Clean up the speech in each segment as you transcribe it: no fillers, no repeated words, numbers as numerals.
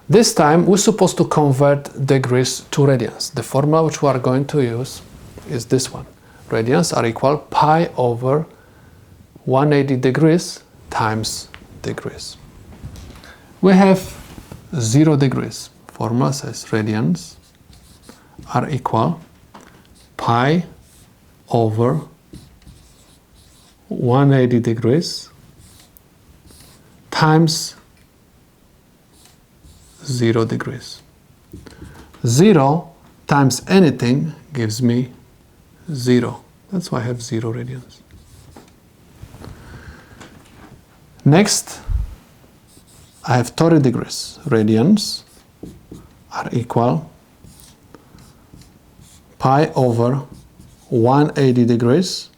This time we're supposed to convert degrees to radians. The formula which we are going to use is this one. Radians are equal pi over 180 degrees times degrees. We have 0 degrees. Formula says radians are equal pi over 180 degrees times 0 degrees. 0 times anything gives me 0. That's why I have 0 radians. Next, I have 30 degrees. Radians are equal pi over 180 degrees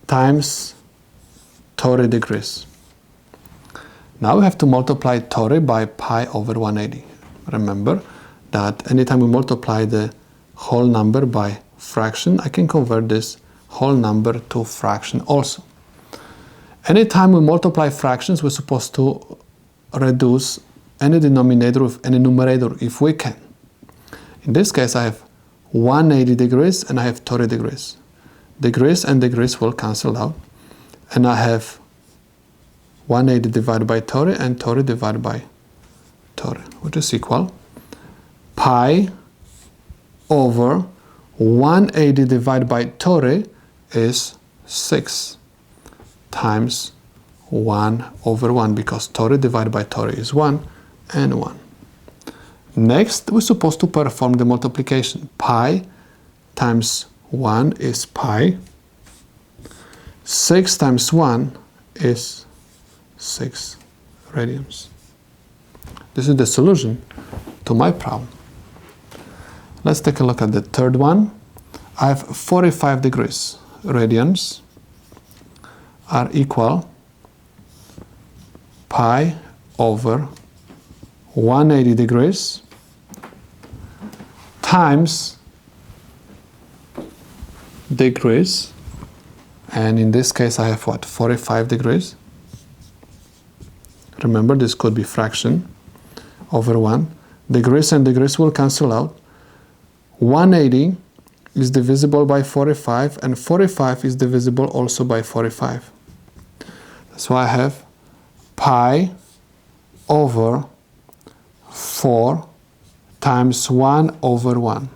times 30 degrees. Now we have to multiply 30 by pi over 180. Remember that anytime we multiply the whole number by fraction, I can convert this whole number to fraction also. Anytime we multiply fractions, we're supposed to reduce any denominator with any numerator if we can. In this case, I have 180 degrees and I have 30 degrees. Degrees and degrees will cancel out, and I have 180 divided by 30 and 30 divided by 30, which is equal pi over 180 divided by 30 is 6 times 1 over 1, because 30 divided by 30 is 1 and 1. Next, we're supposed to perform the multiplication. Pi times 1 is pi. 6 times 1 is 6 radians. This is the solution to my problem. Let's take a look at the third one. I have 45 degrees. Radians are equal pi over 180 degrees times degrees, and in this case I have what? 45 degrees. Remember, this could be fraction over 1. Degrees and degrees will cancel out. 180 is divisible by 45, and 45 is divisible also by 45. That's why I have pi over 4 times 1 over 1.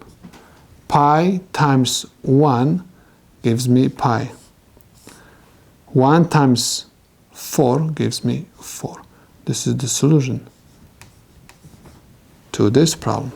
Pi times 1 gives me pi. 1 times 4 gives me 4. This is the solution to this problem.